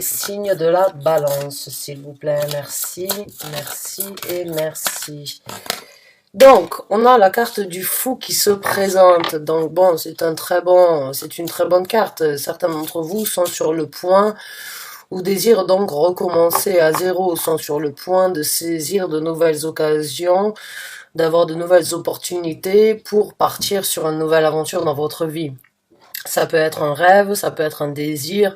Signe de la balance, s'il vous plaît. Merci, merci et merci. Donc, on a la carte du fou qui se présente. Donc, bon, c'est une très bonne carte. Certains d'entre vous sont sur le point ou désirent donc recommencer à zéro, sont sur le point de saisir de nouvelles occasions, d'avoir de nouvelles opportunités pour partir sur une nouvelle aventure dans votre vie. Ça peut être un rêve, ça peut être un désir,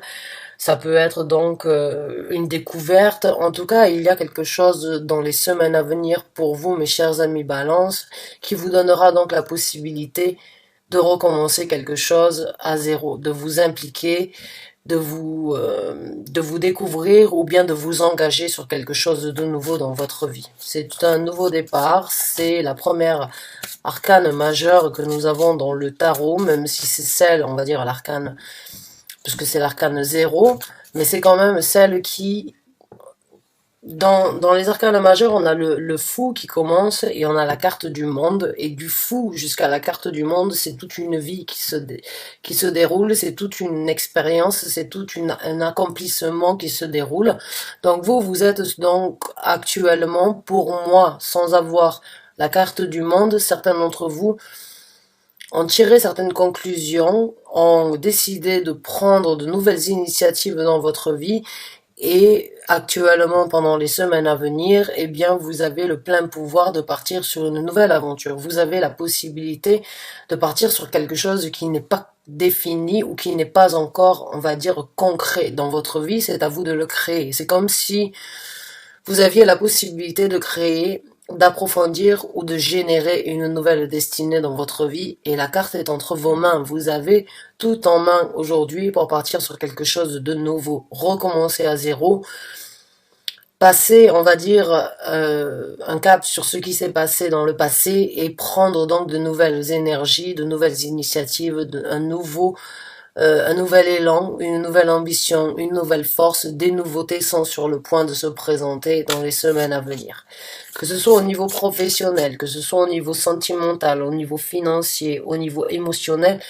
ça peut être donc une découverte. En tout cas, il y a quelque chose dans les semaines à venir pour vous, mes chers amis Balance, qui vous donnera donc la possibilité de recommencer quelque chose à zéro, de vous impliquer, de vous découvrir ou bien de vous engager sur quelque chose de nouveau dans votre vie. C'est un nouveau départ, c'est la première arcane majeure que nous avons dans le tarot, même si c'est celle, on va dire, l'arcane, puisque c'est l'arcane 0, mais c'est quand même celle qui, dans les arcanes majeures, on a le fou qui commence et on a la carte du monde, et du fou jusqu'à la carte du monde, c'est toute une vie qui se déroule, c'est toute une expérience, c'est un accomplissement qui se déroule. Donc vous êtes donc actuellement, pour moi, sans avoir la carte du monde, certains d'entre vous ont tiré certaines conclusions, ont décidé de prendre de nouvelles initiatives dans votre vie, et actuellement, pendant les semaines à venir, eh bien, vous avez le plein pouvoir de partir sur une nouvelle aventure. Vous avez la possibilité de partir sur quelque chose qui n'est pas défini ou qui n'est pas encore, on va dire, concret dans votre vie. C'est à vous de le créer. C'est comme si vous aviez la possibilité de créer, d'approfondir ou de générer une nouvelle destinée dans votre vie, et la carte est entre vos mains. Vous avez tout en main aujourd'hui pour partir sur quelque chose de nouveau, recommencer à zéro, passer, on va dire, un cap sur ce qui s'est passé dans le passé et prendre donc de nouvelles énergies, de nouvelles initiatives, un nouvel élan, une nouvelle ambition, une nouvelle force. Des nouveautés sont sur le point de se présenter dans les semaines à venir. Que ce soit au niveau professionnel, que ce soit au niveau sentimental, au niveau financier, au niveau émotionnel,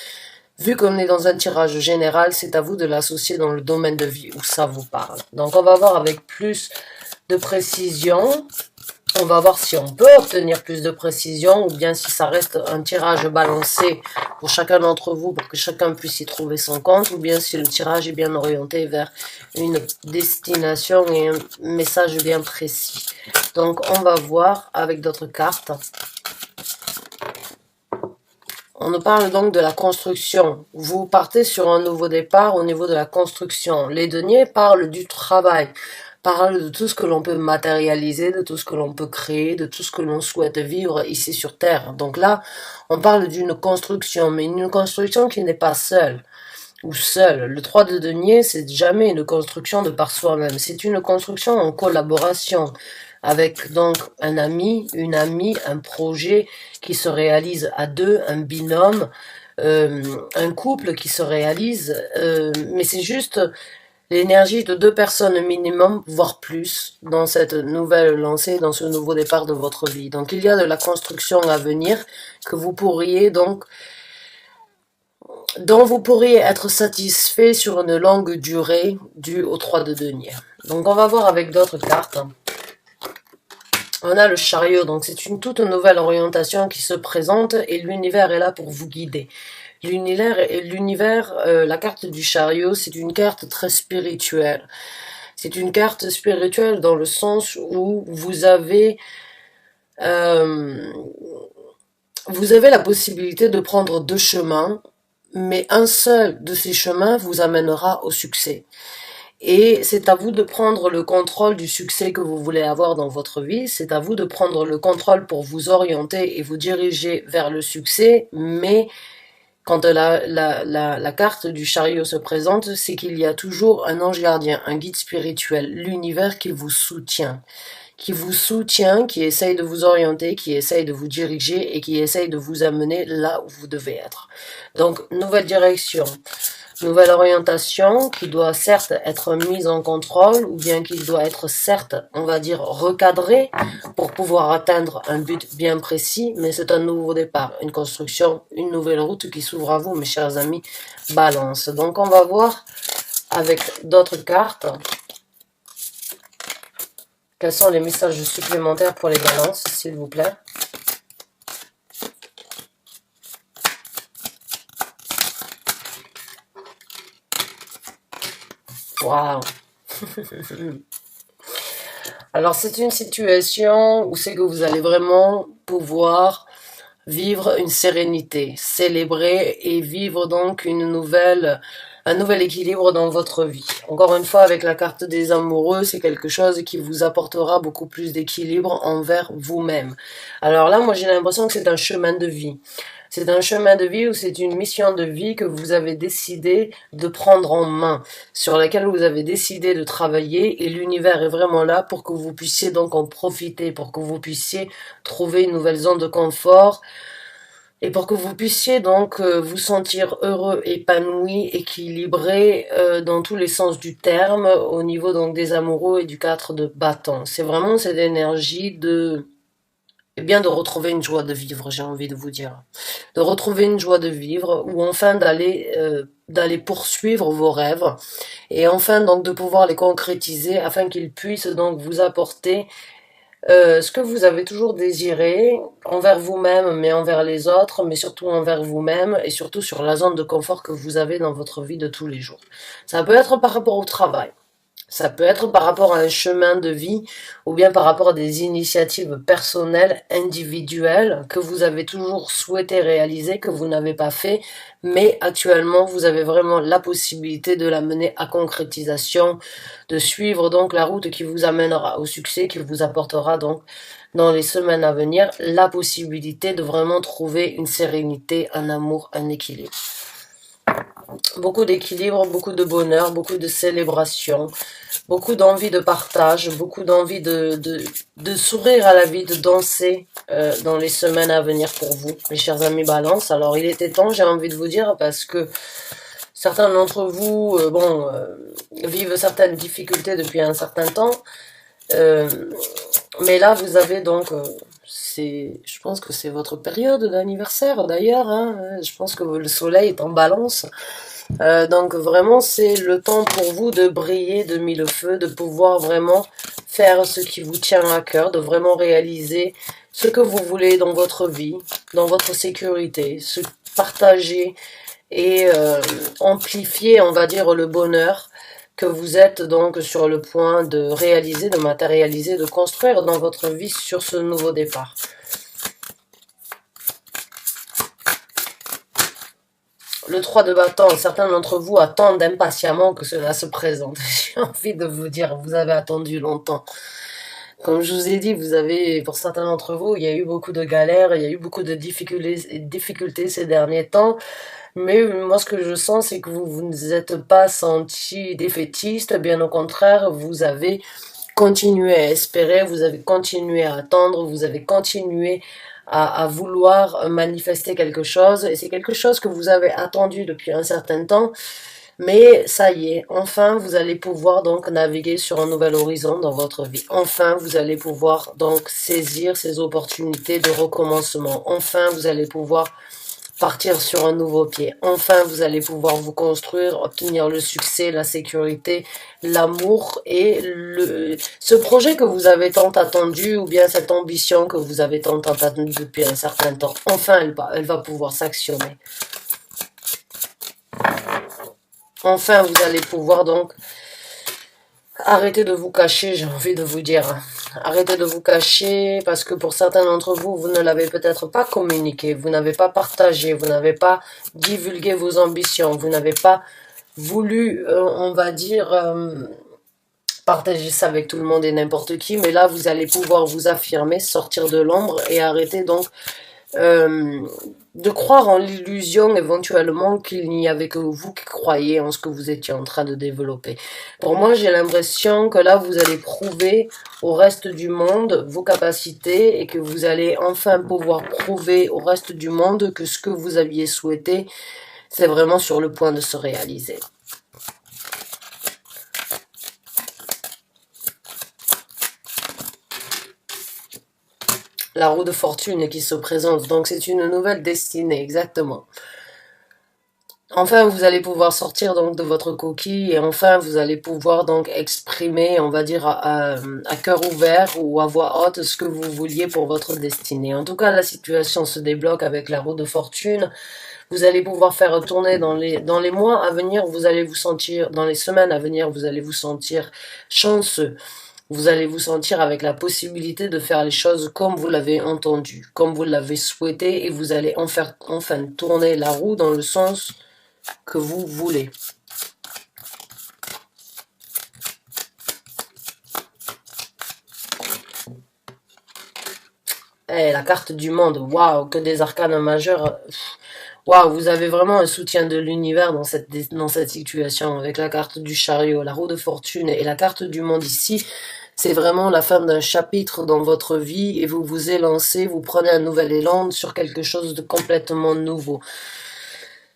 vu qu'on est dans un tirage général, c'est à vous de l'associer dans le domaine de vie où ça vous parle. Donc on va voir avec plus de précision. On va voir si on peut obtenir plus de précision ou bien si ça reste un tirage balancé pour chacun d'entre vous pour que chacun puisse y trouver son compte, ou bien si le tirage est bien orienté vers une destination et un message bien précis. Donc on va voir avec d'autres cartes. On nous parle donc de la construction. Vous partez sur un nouveau départ au niveau de la construction. Les deniers parlent du travail, parlent de tout ce que l'on peut matérialiser, de tout ce que l'on peut créer, de tout ce que l'on souhaite vivre ici sur Terre. Donc là, on parle d'une construction, mais une construction qui n'est pas seule ou seule. Le 3 de denier, c'est jamais une construction de par soi-même. C'est une construction en collaboration avec donc un ami, une amie, un projet qui se réalise à deux, un binôme, un couple qui se réalise, mais c'est juste l'énergie de deux personnes minimum, voire plus, dans cette nouvelle lancée, dans ce nouveau départ de votre vie. Donc il y a de la construction à venir que vous pourriez donc, dont vous pourriez être satisfait sur une longue durée due au 3 de denier. Donc on va voir avec d'autres cartes. On a le chariot, donc c'est une toute nouvelle orientation qui se présente et l'univers est là pour vous guider. L'univers, la carte du chariot, c'est une carte très spirituelle. C'est une carte spirituelle dans le sens où vous avez la possibilité de prendre deux chemins, mais un seul de ces chemins vous amènera au succès. Et c'est à vous de prendre le contrôle du succès que vous voulez avoir dans votre vie, c'est à vous de prendre le contrôle pour vous orienter et vous diriger vers le succès, mais quand la carte du chariot se présente, c'est qu'il y a toujours un ange gardien, un guide spirituel, l'univers qui vous soutient, qui essaye de vous orienter, qui essaye de vous diriger et qui essaye de vous amener là où vous devez être. Donc, nouvelle direction, nouvelle orientation qui doit certes être mise en contrôle ou bien qui doit être certes, on va dire, recadrée pour pouvoir atteindre un but bien précis, mais c'est un nouveau départ, une construction, une nouvelle route qui s'ouvre à vous, mes chers amis Balance. Donc on va voir avec d'autres cartes. Quels sont les messages supplémentaires pour les balances, s'il vous plaît? Waouh! Alors, c'est une situation où c'est que vous allez vraiment pouvoir vivre une sérénité, célébrer et vivre donc un nouvel équilibre dans votre vie. Encore une fois, avec la carte des amoureux, c'est quelque chose qui vous apportera beaucoup plus d'équilibre envers vous-même. Alors là, moi j'ai l'impression que c'est un chemin de vie. C'est un chemin de vie ou c'est une mission de vie que vous avez décidé de prendre en main, sur laquelle vous avez décidé de travailler et l'univers est vraiment là pour que vous puissiez donc en profiter, pour que vous puissiez trouver une nouvelle zone de confort, et pour que vous puissiez donc vous sentir heureux, épanoui, équilibré dans tous les sens du terme, au niveau donc des amoureux et du 4 de bâton. C'est vraiment cette énergie de, eh bien, de retrouver une joie de vivre, j'ai envie de vous dire. De retrouver une joie de vivre, ou enfin d'aller poursuivre vos rêves, et enfin donc de pouvoir les concrétiser afin qu'ils puissent donc vous apporter ce que vous avez toujours désiré envers vous-même, mais envers les autres, mais surtout envers vous-même, et surtout sur la zone de confort que vous avez dans votre vie de tous les jours. Ça peut être par rapport au travail, ça peut être par rapport à un chemin de vie, ou bien par rapport à des initiatives personnelles, individuelles, que vous avez toujours souhaité réaliser, que vous n'avez pas fait, mais actuellement vous avez vraiment la possibilité de la mener à concrétisation, de suivre donc la route qui vous amènera au succès, qui vous apportera donc dans les semaines à venir la possibilité de vraiment trouver une sérénité, un amour, un équilibre. Beaucoup d'équilibre, beaucoup de bonheur, beaucoup de célébration, beaucoup d'envie de partage, beaucoup d'envie de sourire à la vie, de danser dans les semaines à venir pour vous, mes chers amis Balance. Alors il était temps, j'ai envie de vous dire, parce que certains d'entre vous vivent certaines difficultés depuis un certain temps. Mais là, vous avez donc... je pense que c'est votre période d'anniversaire d'ailleurs. Hein, je pense que le soleil est en balance. Donc vraiment, c'est le temps pour vous de briller de mille feux, de pouvoir vraiment faire ce qui vous tient à cœur, de vraiment réaliser ce que vous voulez dans votre vie, dans votre sécurité, se partager et amplifier, on va dire, le bonheur que vous êtes donc sur le point de réaliser, de matérialiser, de construire dans votre vie sur ce nouveau départ. Le 3 de bâton, certains d'entre vous attendent impatiemment que cela se présente. J'ai envie de vous dire, vous avez attendu longtemps. Comme je vous ai dit, pour certains d'entre vous, il y a eu beaucoup de galères, il y a eu beaucoup de difficultés ces derniers temps. Mais moi, ce que je sens, c'est que vous ne êtes pas senti défaitiste. Bien au contraire, vous avez continué à espérer, vous avez continué à attendre, vous avez continué à vouloir manifester quelque chose. Et c'est quelque chose que vous avez attendu depuis un certain temps. Mais ça y est, enfin vous allez pouvoir donc naviguer sur un nouvel horizon dans votre vie. Enfin vous allez pouvoir donc saisir ces opportunités de recommencement. Enfin vous allez pouvoir partir sur un nouveau pied. Enfin vous allez pouvoir vous construire, obtenir le succès, la sécurité, l'amour et ce projet que vous avez tant attendu ou bien cette ambition que vous avez tant attendue depuis un certain temps. Enfin elle va pouvoir s'actionner. Enfin, vous allez pouvoir donc arrêter de vous cacher, j'ai envie de vous dire. Arrêtez de vous cacher parce que pour certains d'entre vous, vous ne l'avez peut-être pas communiqué, vous n'avez pas partagé, vous n'avez pas divulgué vos ambitions, vous n'avez pas voulu, on va dire, partager ça avec tout le monde et n'importe qui. Mais là, vous allez pouvoir vous affirmer, sortir de l'ombre et arrêter donc de croire en l'illusion éventuellement qu'il n'y avait que vous qui croyez en ce que vous étiez en train de développer. Pour moi, j'ai l'impression que là, vous allez prouver au reste du monde vos capacités et que vous allez enfin pouvoir prouver au reste du monde que ce que vous aviez souhaité, c'est vraiment sur le point de se réaliser. La roue de fortune qui se présente, donc c'est une nouvelle destinée, exactement. Enfin, vous allez pouvoir sortir donc de votre coquille et enfin, vous allez pouvoir donc exprimer, on va dire, à cœur ouvert ou à voix haute ce que vous vouliez pour votre destinée. En tout cas, la situation se débloque avec la roue de fortune. Vous allez pouvoir faire tourner dans les mois à venir, vous allez vous sentir, dans les semaines à venir, vous allez vous sentir chanceux. Vous allez vous sentir avec la possibilité de faire les choses comme vous l'avez entendu, comme vous l'avez souhaité, et vous allez enfin tourner la roue dans le sens que vous voulez. Eh, la carte du monde, waouh, que des arcanes majeurs. Waouh, vous avez vraiment un soutien de l'univers dans cette situation, avec la carte du chariot, la roue de fortune et la carte du monde ici. C'est vraiment la fin d'un chapitre dans votre vie et vous vous élancez, vous prenez un nouvel élan sur quelque chose de complètement nouveau.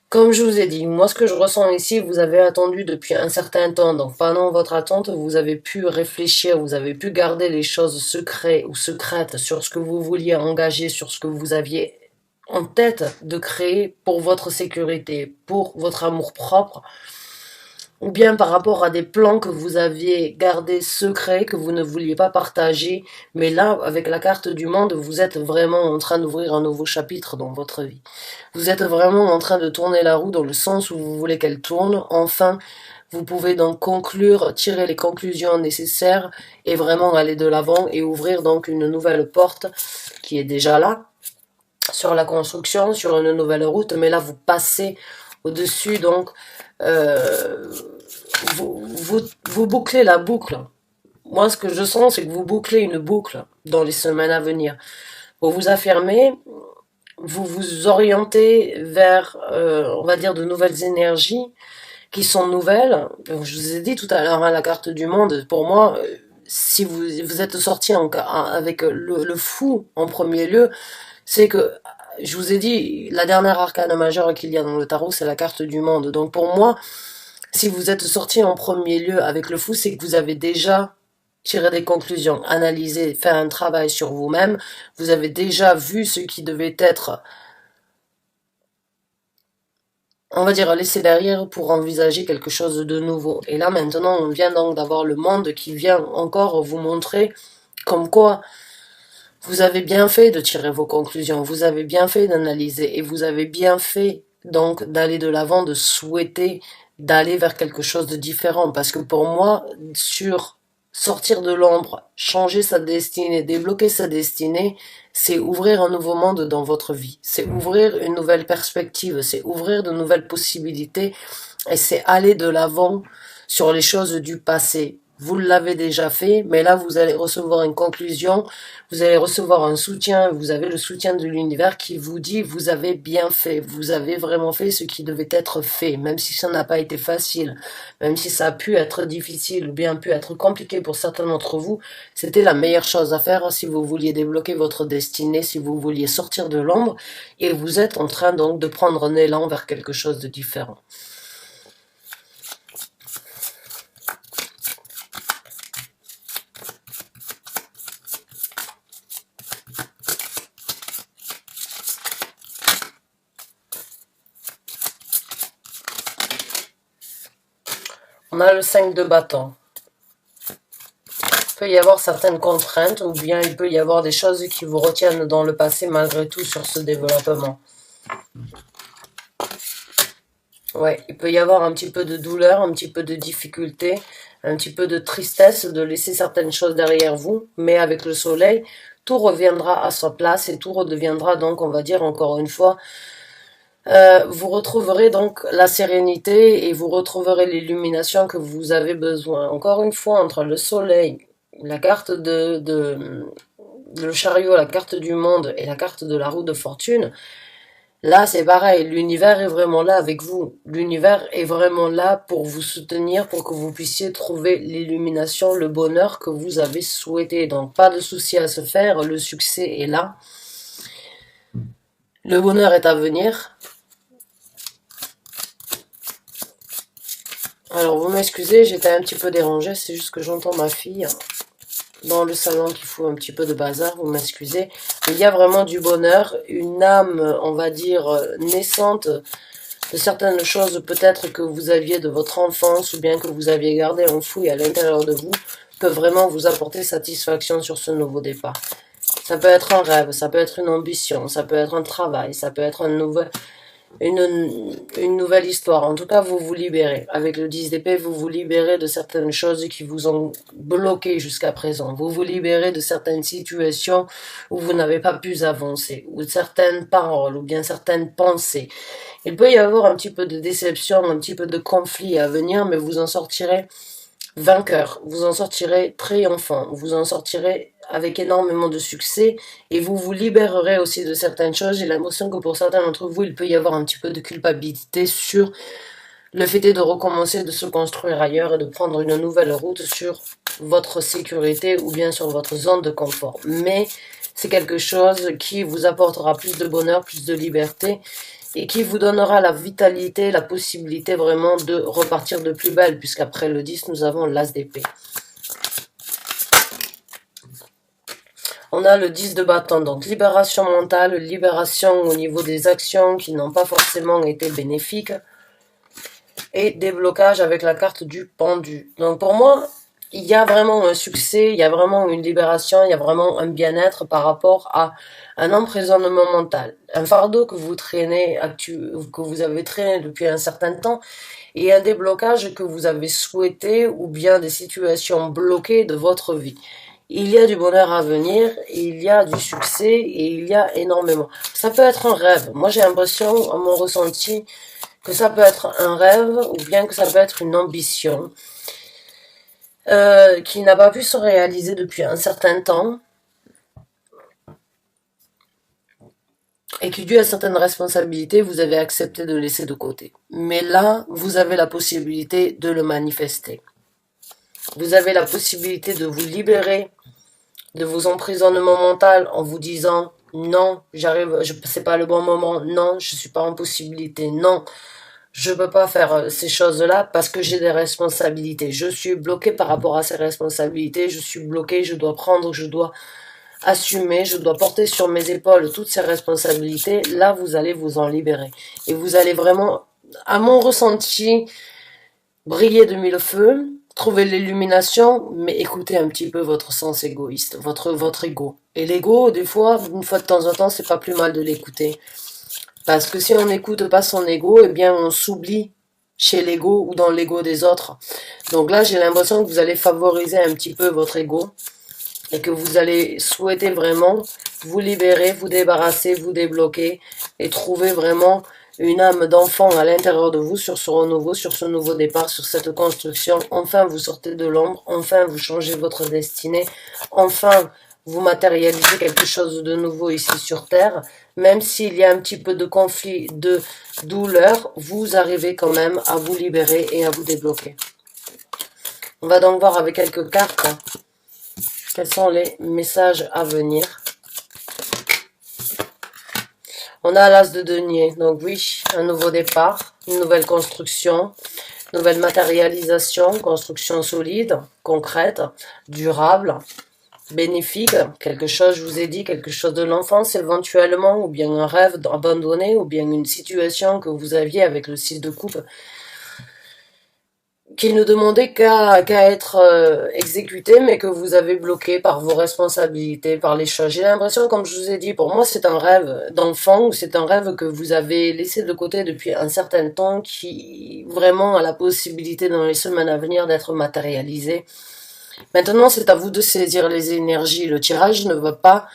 Comme je vous ai dit, moi ce que je ressens ici, vous avez attendu depuis un certain temps, donc pendant votre attente, vous avez pu réfléchir, vous avez pu garder les choses secrètes ou secrètes sur ce que vous vouliez engager, sur ce que vous aviez en tête de créer pour votre sécurité, pour votre amour propre, ou bien par rapport à des plans que vous aviez gardés secrets, que vous ne vouliez pas partager, mais là, avec la carte du monde, vous êtes vraiment en train d'ouvrir un nouveau chapitre dans votre vie. Vous êtes vraiment en train de tourner la roue dans le sens où vous voulez qu'elle tourne. Enfin, vous pouvez donc conclure, tirer les conclusions nécessaires et vraiment aller de l'avant et ouvrir donc une nouvelle porte qui est déjà là, sur la construction, sur une nouvelle route, mais là vous passez au-dessus, donc vous bouclez la boucle. Moi ce que je sens, c'est que vous bouclez une boucle dans les semaines à venir. Vous vous affirmez, vous vous orientez vers, on va dire, de nouvelles énergies qui sont nouvelles. Donc, je vous ai dit tout à l'heure, hein, la carte du monde, pour moi, si vous êtes sorti avec le fou en premier lieu, c'est que, je vous ai dit, la dernière arcane majeure qu'il y a dans le tarot, c'est la carte du monde. Donc pour moi, si vous êtes sorti en premier lieu avec le fou, c'est que vous avez déjà tiré des conclusions, analysé, fait un travail sur vous-même. Vous avez déjà vu ce qui devait être, on va dire, laissé derrière pour envisager quelque chose de nouveau. Et là maintenant, on vient donc d'avoir le monde qui vient encore vous montrer comme quoi vous avez bien fait de tirer vos conclusions, vous avez bien fait d'analyser et vous avez bien fait donc d'aller de l'avant, de souhaiter d'aller vers quelque chose de différent. Parce que pour moi, sur sortir de l'ombre, changer sa destinée, débloquer sa destinée, c'est ouvrir un nouveau monde dans votre vie. C'est ouvrir une nouvelle perspective, c'est ouvrir de nouvelles possibilités et c'est aller de l'avant sur les choses du passé. Vous l'avez déjà fait, mais là vous allez recevoir une conclusion, vous allez recevoir un soutien, vous avez le soutien de l'univers qui vous dit vous avez bien fait, vous avez vraiment fait ce qui devait être fait, même si ça n'a pas été facile, même si ça a pu être difficile ou bien pu être compliqué pour certains d'entre vous, c'était la meilleure chose à faire si vous vouliez débloquer votre destinée, si vous vouliez sortir de l'ombre, et vous êtes en train donc de prendre un élan vers quelque chose de différent. On a le 5 de bâton. Il peut y avoir certaines contraintes ou bien il peut y avoir des choses qui vous retiennent dans le passé malgré tout sur ce développement. Ouais, il peut y avoir un petit peu de douleur, un petit peu de difficulté, un petit peu de tristesse de laisser certaines choses derrière vous, mais avec le soleil, tout reviendra à sa place et tout redeviendra donc, on va dire encore une fois, vous retrouverez donc la sérénité et vous retrouverez l'illumination que vous avez besoin. Encore une fois, entre le soleil, la carte le chariot, la carte du monde et la carte de la roue de fortune, là c'est pareil, l'univers est vraiment là avec vous. L'univers est vraiment là pour vous soutenir, pour que vous puissiez trouver l'illumination, le bonheur que vous avez souhaité. Donc pas de souci à se faire, le succès est là. Le bonheur est à venir. Alors, vous m'excusez, j'étais un petit peu dérangée, c'est juste que j'entends ma fille dans le salon qui fout un petit peu de bazar, vous m'excusez. Il y a vraiment du bonheur, une âme, on va dire, naissante, de certaines choses peut-être que vous aviez de votre enfance ou bien que vous aviez gardé enfoui à l'intérieur de vous, peut vraiment vous apporter satisfaction sur ce nouveau départ. Ça peut être un rêve, ça peut être une ambition, ça peut être un travail, ça peut être une nouvelle histoire. En tout cas, vous vous libérez. Avec le 10 d'épée, vous vous libérez de certaines choses qui vous ont bloqué jusqu'à présent. Vous vous libérez de certaines situations où vous n'avez pas pu avancer, ou certaines paroles, ou bien certaines pensées. Il peut y avoir un petit peu de déception, un petit peu de conflit à venir, mais vous en sortirez vainqueur, vous en sortirez triomphant, vous en sortirez avec énormément de succès et vous vous libérerez aussi de certaines choses. J'ai l'impression que pour certains d'entre vous, il peut y avoir un petit peu de culpabilité sur le fait de recommencer, de se construire ailleurs et de prendre une nouvelle route sur votre sécurité ou bien sur votre zone de confort. Mais c'est quelque chose qui vous apportera plus de bonheur, plus de liberté et qui vous donnera la vitalité, la possibilité vraiment de repartir de plus belle, puisqu'après le 10, nous avons l'As d'épée. On a le 10 de bâton, donc libération mentale, libération au niveau des actions qui n'ont pas forcément été bénéfiques, et déblocage avec la carte du pendu. Donc pour moi, il y a vraiment un succès, il y a vraiment une libération, il y a vraiment un bien-être par rapport à un emprisonnement mental. Un fardeau que vous traînez, que vous avez traîné depuis un certain temps, et un déblocage que vous avez souhaité, ou bien des situations bloquées de votre vie. Il y a du bonheur à venir, il y a du succès, et il y a énormément. Ça peut être un rêve. Moi j'ai l'impression, à mon ressenti, que ça peut être un rêve, ou bien que ça peut être une ambition, qui n'a pas pu se réaliser depuis un certain temps, et qui, dû à certaines responsabilités, vous avez accepté de laisser de côté. Mais là, vous avez la possibilité de le manifester. Vous avez la possibilité de vous libérer de vos emprisonnements mentaux en vous disant non, c'est pas le bon moment, non, je suis pas en possibilité, non, je peux pas faire ces choses-là parce que j'ai des responsabilités. Je suis bloqué par rapport à ces responsabilités, je suis bloqué, je dois prendre, je dois assumer, je dois porter sur mes épaules toutes ces responsabilités. Là, vous allez vous en libérer. Et vous allez vraiment, à mon ressenti, briller de mille feux, trouver l'illumination, mais écoutez un petit peu votre sens égoïste, votre ego. Et l'ego, des fois, une fois de temps en temps, c'est pas plus mal de l'écouter. Parce que si on n'écoute pas son ego, eh bien, on s'oublie chez l'ego ou dans l'ego des autres. Donc là, j'ai l'impression que vous allez favoriser un petit peu votre ego et que vous allez souhaiter vraiment vous libérer, vous débarrasser, vous débloquer et trouver vraiment une âme d'enfant à l'intérieur de vous sur ce renouveau, sur ce nouveau départ, sur cette construction. Enfin, vous sortez de l'ombre, enfin, vous changez votre destinée, enfin, vous matérialisez quelque chose de nouveau ici sur Terre. Même s'il y a un petit peu de conflit, de douleur, vous arrivez quand même à vous libérer et à vous débloquer. On va donc voir avec quelques cartes quels sont les messages à venir. On a l'As de denier, donc oui, un nouveau départ, une nouvelle construction, nouvelle matérialisation, construction solide, concrète, durable, bénéfique, quelque chose, je vous ai dit, quelque chose de l'enfance éventuellement, ou bien un rêve abandonné, ou bien une situation que vous aviez avec le 6 de coupe, qui ne demandait qu'à être exécuté, mais que vous avez bloqué par vos responsabilités, par les choses. J'ai l'impression, comme je vous ai dit, pour moi, c'est un rêve d'enfant, ou c'est un rêve que vous avez laissé de côté depuis un certain temps, qui vraiment a la possibilité dans les semaines à venir d'être matérialisé. Maintenant, c'est à vous de saisir les énergies. Le tirage ne va pas,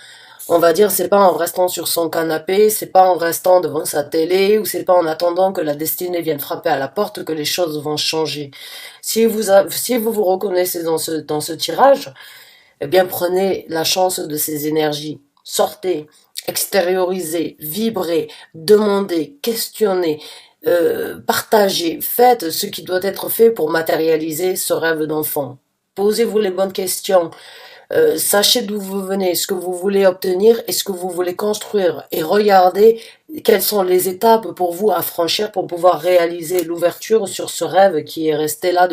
on va dire, c'est pas en restant sur son canapé, c'est pas en restant devant sa télé, ou c'est pas en attendant que la destinée vienne frapper à la porte que les choses vont changer. Si vous vous reconnaissez dans ce tirage, eh bien, prenez la chance de ces énergies. Sortez, extériorisez, vibrez, demandez, questionnez, partagez, faites ce qui doit être fait pour matérialiser ce rêve d'enfant. Posez-vous les bonnes questions. Sachez d'où vous venez, ce que vous voulez obtenir et ce que vous voulez construire. Et regardez quelles sont les étapes pour vous à franchir pour pouvoir réaliser l'ouverture sur ce rêve qui est resté là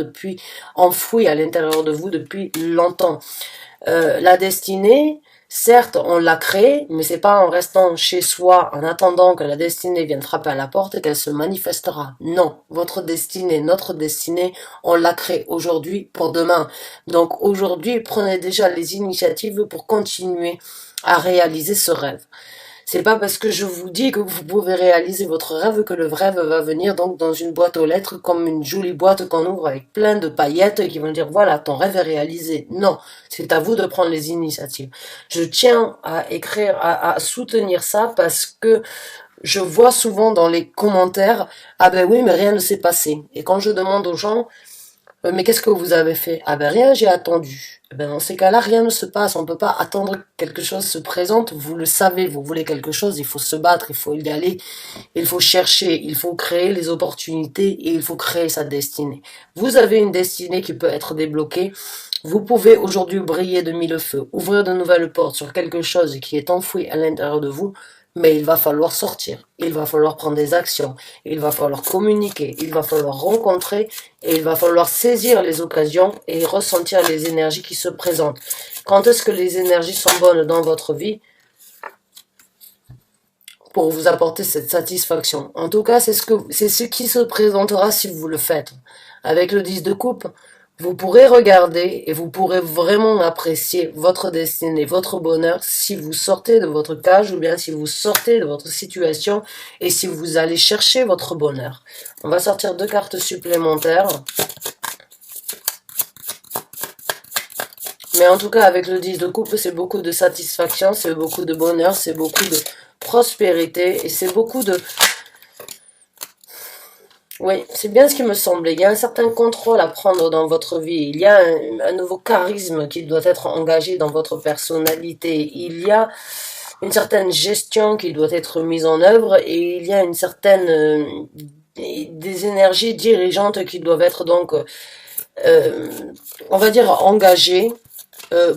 enfoui à l'intérieur de vous depuis longtemps. La destinée, Certes, on l'a créée, mais c'est pas en restant chez soi, en attendant que la destinée vienne frapper à la porte qu'elle se manifestera. Non, votre destinée, notre destinée, on l'a créée aujourd'hui pour demain. Donc aujourd'hui, prenez déjà les initiatives pour continuer à réaliser ce rêve. C'est pas parce que je vous dis que vous pouvez réaliser votre rêve que le rêve va venir donc dans une boîte aux lettres comme une jolie boîte qu'on ouvre avec plein de paillettes qui vont dire voilà, ton rêve est réalisé. Non, c'est à vous de prendre les initiatives. Je tiens à écrire, à soutenir ça parce que je vois souvent dans les commentaires, ah ben oui, mais rien ne s'est passé. Et quand je demande aux gens, mais qu'est-ce que vous avez fait? Ah ben rien, j'ai attendu. Eh ben dans ces cas-là, rien ne se passe. On ne peut pas attendre que quelque chose se présente. Vous le savez, vous voulez quelque chose, il faut se battre, il faut y aller, il faut chercher, il faut créer les opportunités et il faut créer sa destinée. Vous avez une destinée qui peut être débloquée. Vous pouvez aujourd'hui briller de mille feux, ouvrir de nouvelles portes sur quelque chose qui est enfoui à l'intérieur de vous, mais il va falloir sortir, il va falloir prendre des actions, il va falloir communiquer, il va falloir rencontrer et il va falloir saisir les occasions et ressentir les énergies qui se présentent. Quand est-ce que les énergies sont bonnes dans votre vie pour vous apporter cette satisfaction? En tout cas, c'est ce qui se présentera si vous le faites. Avec le 10 de coupe, vous pourrez regarder et vous pourrez vraiment apprécier votre destinée, votre bonheur si vous sortez de votre cage ou bien si vous sortez de votre situation et si vous allez chercher votre bonheur. On va sortir 2 cartes supplémentaires. Mais en tout cas, avec le 10 de coupe, c'est beaucoup de satisfaction, c'est beaucoup de bonheur, c'est beaucoup de prospérité et c'est beaucoup de... Oui, c'est bien ce qui me semblait. Il y a un certain contrôle à prendre dans votre vie. Il y a un nouveau charisme qui doit être engagé dans votre personnalité. Il y a une certaine gestion qui doit être mise en œuvre et il y a une certaine des énergies dirigeantes qui doivent être donc, on va dire, engagées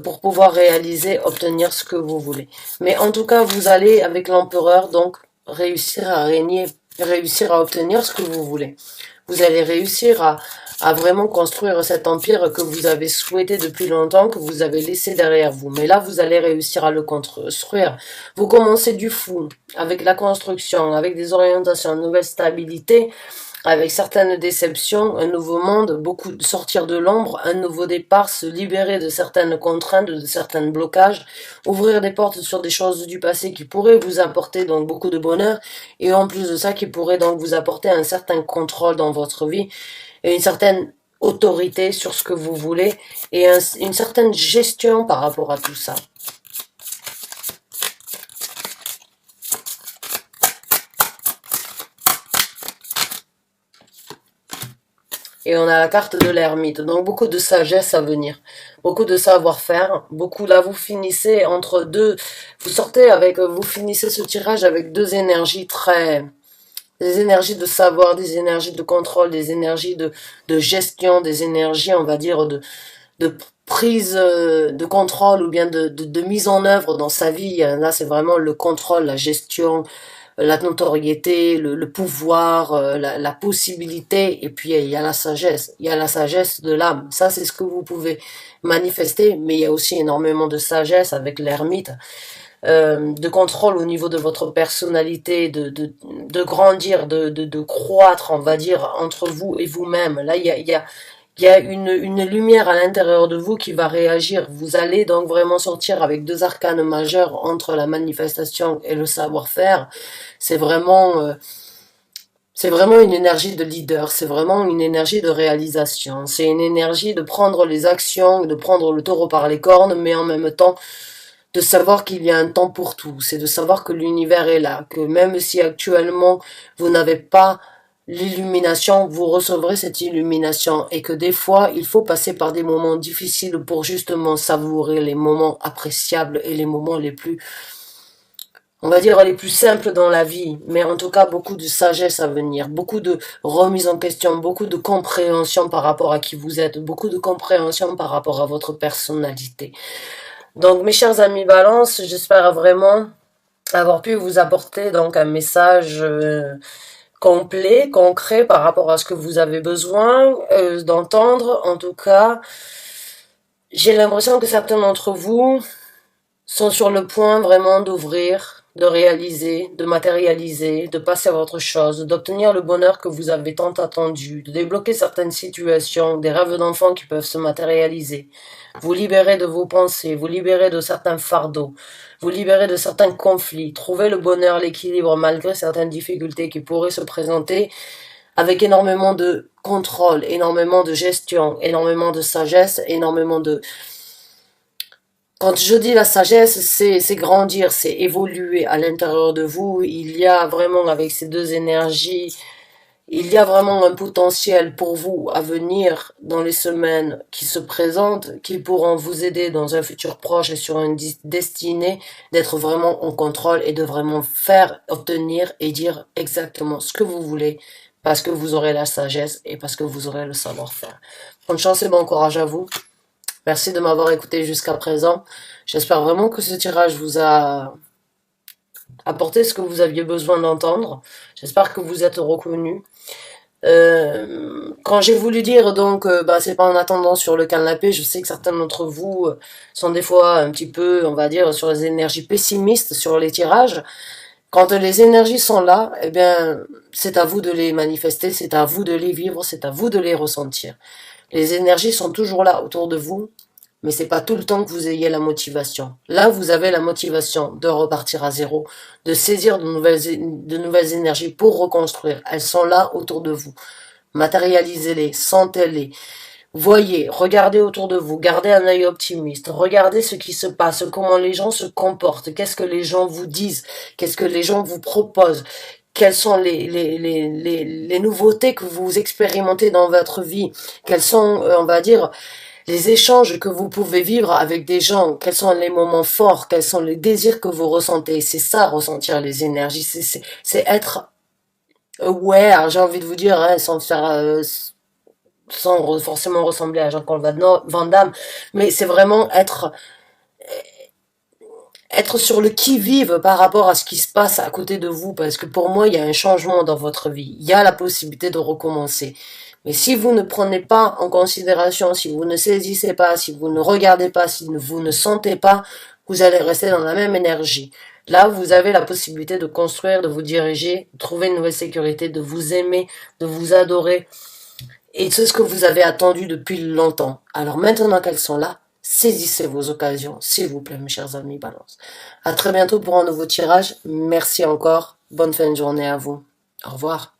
pour pouvoir réaliser, obtenir ce que vous voulez. Mais en tout cas, vous allez avec l'empereur donc réussir à régner, réussir à obtenir ce que vous voulez. Vous allez réussir à vraiment construire cet empire que vous avez souhaité depuis longtemps, que vous avez laissé derrière vous. Mais là, vous allez réussir à le construire. Vous commencez du fou, avec la construction, avec des orientations, une nouvelle stabilité, avec certaines déceptions, un nouveau monde, beaucoup de sortir de l'ombre, un nouveau départ, se libérer de certaines contraintes, de certains blocages, ouvrir des portes sur des choses du passé qui pourraient vous apporter donc beaucoup de bonheur et en plus de ça qui pourraient donc vous apporter un certain contrôle dans votre vie et une certaine autorité sur ce que vous voulez et une certaine gestion par rapport à tout ça. Et on a la carte de l'ermite, donc beaucoup de sagesse à venir, beaucoup de savoir-faire, beaucoup là vous finissez entre deux, vous finissez ce tirage avec 2 énergies des énergies de savoir, des énergies de contrôle, des énergies de gestion, des énergies on va dire de prise de contrôle ou bien de mise en œuvre dans sa vie. Là c'est vraiment le contrôle, la gestion, la notoriété, le pouvoir, la possibilité, et puis il y a la sagesse. Il y a la sagesse de l'âme. Ça, c'est ce que vous pouvez manifester, mais il y a aussi énormément de sagesse avec l'ermite, de contrôle au niveau de votre personnalité, de grandir, de croître, on va dire, entre vous et vous-même. Là, il y a une lumière à l'intérieur de vous qui va réagir. Vous allez donc vraiment sortir avec 2 arcanes majeurs entre la manifestation et le savoir-faire. C'est vraiment une énergie de leader, c'est vraiment une énergie de réalisation, c'est une énergie de prendre les actions, de prendre le taureau par les cornes, mais en même temps de savoir qu'il y a un temps pour tout. C'est de savoir que l'univers est là, que même si actuellement vous n'avez pas l'illumination, vous recevrez cette illumination et que des fois, il faut passer par des moments difficiles pour justement savourer les moments appréciables et les moments les plus, on va dire, les plus simples dans la vie. Mais en tout cas, beaucoup de sagesse à venir, beaucoup de remise en question, beaucoup de compréhension par rapport à qui vous êtes, beaucoup de compréhension par rapport à votre personnalité. Donc, mes chers amis Balance, j'espère vraiment avoir pu vous apporter donc un message complet, concret par rapport à ce que vous avez besoin d'entendre. En tout cas, j'ai l'impression que certains d'entre vous sont sur le point vraiment d'ouvrir, de réaliser, de matérialiser, de passer à autre chose, d'obtenir le bonheur que vous avez tant attendu, de débloquer certaines situations, des rêves d'enfants qui peuvent se matérialiser, vous libérer de vos pensées, vous libérer de certains fardeaux, vous libérer de certains conflits, trouver le bonheur, l'équilibre malgré certaines difficultés qui pourraient se présenter avec énormément de contrôle, énormément de gestion, énormément de sagesse, énormément de... Quand je dis la sagesse, c'est grandir, c'est évoluer à l'intérieur de vous. Il y a vraiment, avec ces deux énergies, il y a vraiment un potentiel pour vous à venir dans les semaines qui se présentent, qui pourront vous aider dans un futur proche et sur une destinée d'être vraiment en contrôle et de vraiment faire, obtenir et dire exactement ce que vous voulez parce que vous aurez la sagesse et parce que vous aurez le savoir-faire. Bonne chance et bon courage à vous. Merci de m'avoir écouté jusqu'à présent. J'espère vraiment que ce tirage vous a apporté ce que vous aviez besoin d'entendre. J'espère que vous êtes reconnus. Quand j'ai voulu dire donc c'est pas en attendant sur le canapé, je sais que certains d'entre vous sont des fois un petit peu, on va dire, sur les énergies pessimistes sur les tirages. Quand les énergies sont là, eh bien, c'est à vous de les manifester, c'est à vous de les vivre, c'est à vous de les ressentir. Les énergies sont toujours là autour de vous, mais c'est pas tout le temps que vous ayez la motivation. Là, vous avez la motivation de repartir à zéro, de saisir de nouvelles énergies pour reconstruire. Elles sont là autour de vous. Matérialisez-les, sentez-les. Voyez, regardez autour de vous, gardez un œil optimiste, regardez ce qui se passe, comment les gens se comportent, qu'est-ce que les gens vous disent, qu'est-ce que les gens vous proposent, quelles sont les nouveautés que vous expérimentez dans votre vie, quels sont, on va dire, les échanges que vous pouvez vivre avec des gens, quels sont les moments forts, quels sont les désirs que vous ressentez. C'est ça, ressentir les énergies, c'est être aware, j'ai envie de vous dire, hein, sans faire... sans forcément ressembler à Jean-Claude Van Damme, mais c'est vraiment être sur le qui-vive par rapport à ce qui se passe à côté de vous, parce que pour moi, il y a un changement dans votre vie. Il y a la possibilité de recommencer. Mais si vous ne prenez pas en considération, si vous ne saisissez pas, si vous ne regardez pas, si vous ne sentez pas, vous allez rester dans la même énergie. Là, vous avez la possibilité de construire, de vous diriger, de trouver une nouvelle sécurité, de vous aimer, de vous adorer. Et c'est ce que vous avez attendu depuis longtemps. Alors maintenant qu'elles sont là, saisissez vos occasions, s'il vous plaît, mes chers amis Balance. À très bientôt pour un nouveau tirage. Merci encore. Bonne fin de journée à vous. Au revoir.